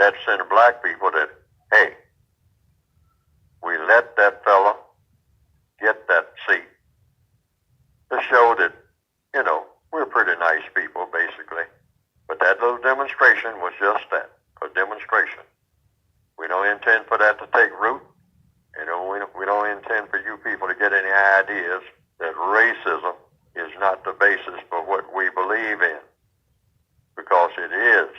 that center black people that, hey, we let that fella get that seat to show that, we're pretty nice people, basically. But that little demonstration was just that, a demonstration. We don't intend for that to take root. We don't intend for you people to get any ideas that racism is not the basis for what we believe in. Because it is.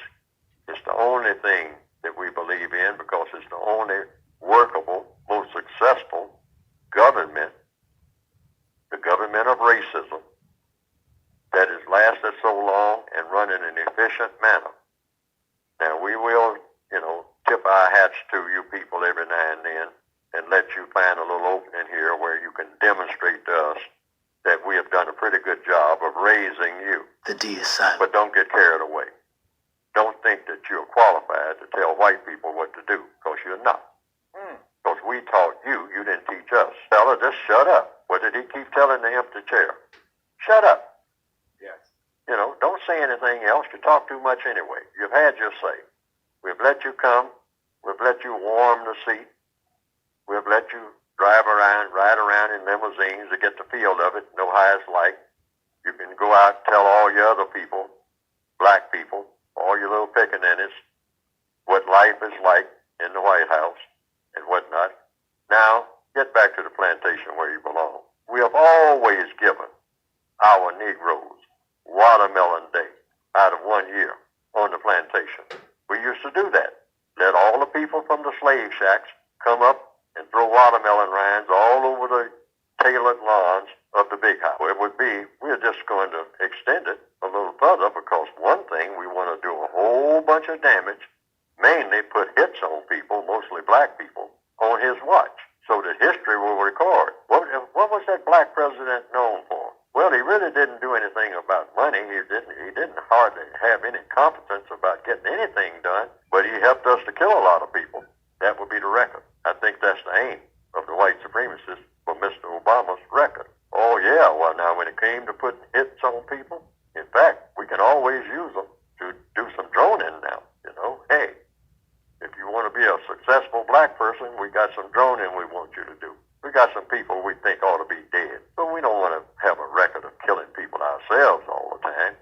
It's the only thing that we believe in, because it's the only workable, most successful government, the government of racism, that has lasted so long and run in an efficient manner. Now, we will, tip our hats to you people every now and then and let you find a little opening here where you can demonstrate to us that we have done a pretty good job of raising you. The D is silent. But don't get carried away. Don't think that you're qualified to tell white people what to do, because you're not. Because we taught you, you didn't teach us. Fella, just shut up. What did he keep telling the empty chair? Shut up. Yes. Don't say anything else. You talk too much anyway. You've had your say. We've let you come. We've let you warm the seat. We've let you ride around in limousines to get the feel of it, know how it's like. You can go out and tell all your other people, black people, all your little pickaninnies, what life is like in the White House and whatnot. Now, get back to the plantation where you belong. We have always given our Negroes watermelon day out of 1 year on the plantation. We used to do that. Let all the people from the slave shacks come up and throw watermelon rinds all over the tailored lawns of the big house. It would be, we're just going to extend it a little further, because one thing, we want to do a whole bunch of damage, mainly put hits on people, mostly black people, on his watch, so that history will record. What was that black president known for? Well, he really didn't do anything about money. He didn't hardly have any competence about getting anything done, but he helped us to kill a lot of people. That would be the record. I think that's the aim of the white supremacists for Mr. Obama's record. Oh, yeah, well, now, when it came to putting hits on people, in fact, we can always use them to do some droning now. Hey, if you want to be a successful black person, we got some droning we want you to do. We got some people we think ought to be dead, but we don't want to have a record of killing people ourselves all the time.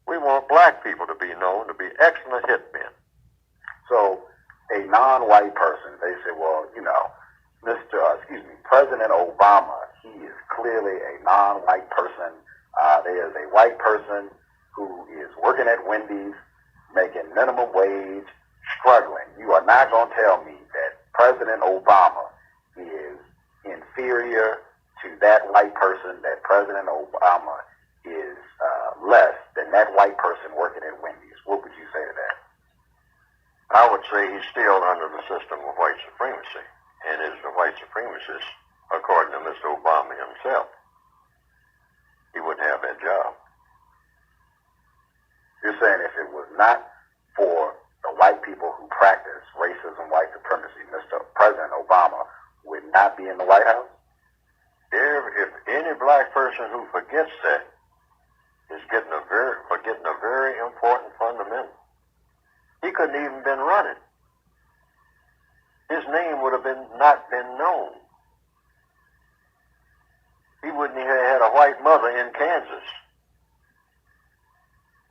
We want black people to be known to be excellent hitmen. So, a non-white person, they say, well, President Obama, he is clearly a non-white person. There is a white person who is working at Wendy's, making minimum wage, struggling. You are not going to tell me that President Obama is inferior to that white person, that President Obama is less than that white person working at Wendy's. What would you say to that? I would say he's still under the system of white supremacy, and is a white supremacist, according to Mr. Obama himself. He wouldn't have that job. You're saying if it was not for the white people who practice racism, white supremacy, Mr. President Obama would not be in the White House? If any black person who forgets that is forgetting a very important fundamental. He couldn't even been running. His name would have not been known. He wouldn't have had a white mother in Kansas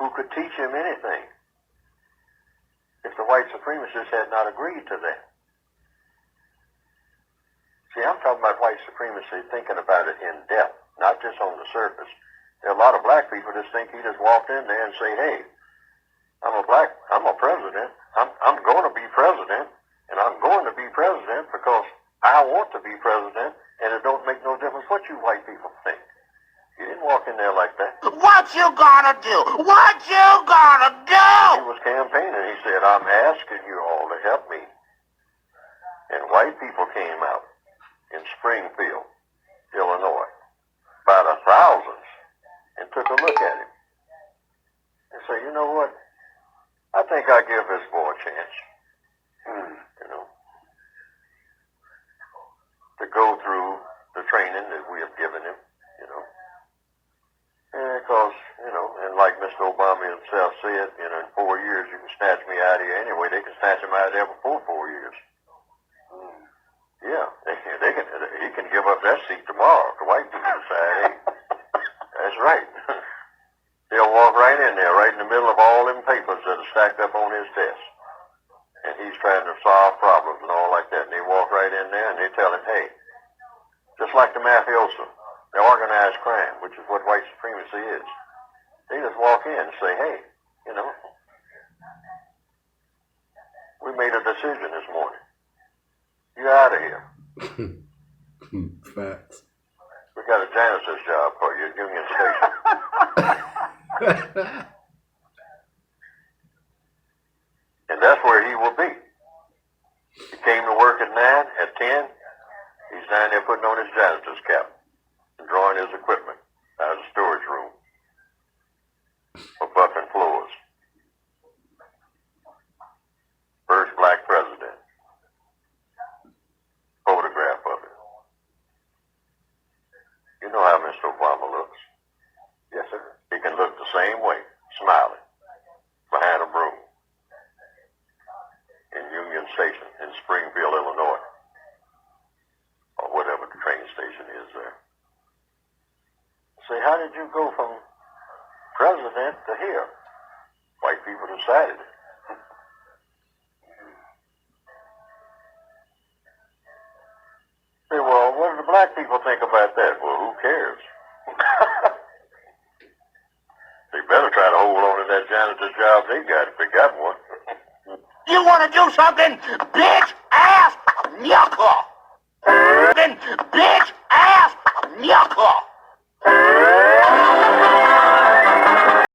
who could teach him anything if the white supremacists had not agreed to that. See, I'm talking about white supremacy, thinking about it in depth, not just on the surface. There are a lot of black people that think he just walked in there and say, hey, I'm a president, I'm going to be president, and I'm going to be president because I want to be president, and it don't make no difference what you white people think. He didn't walk in there like that. What you gonna do? What you gonna do? He was campaigning. He said, I'm asking you all to help me. And white people came out in Springfield, Illinois, by the thousands, and took a look at him and said, you know what? I think I'll give this boy a chance. To go through the training that we have given him, And because, and like Mr. Mr. Obama himself said, in 4 years you can snatch me out of here anyway. They can snatch him out of there before 4 years. Yeah, they can. He can give up that seat tomorrow if the white people decide, hey, that's right. He'll walk right in there, right in the middle of all them papers that are stacked up on his desk. And he's trying to solve problems and all like that. And they walk right in there and they tell him, hey, just like the mafioso, the organized crime, which is what white supremacy is. They just walk in and say, hey, we made a decision this morning. You're out of here. Facts. We got a janitor's job for you at Union Station. And that's where he will be. He came to work at 9, at 10, he's down there putting on his janitor's cap and drawing his equipment out of the storage room for buffing floors. First black president. Photograph of it. You know how Mr. Obama looks. Yes, sir. He can look the same way, smiling, behind a broom, in Union Station in Springfield, Illinois, or whatever the train station is there. Say, how did you go from president to here? White people decided it. Say, well, what do the black people think about that? Well, who cares? They better try to hold on to that janitor's job they got if they got one. You want to do something, bitch ass knuckle? Then bitch ass knuckle.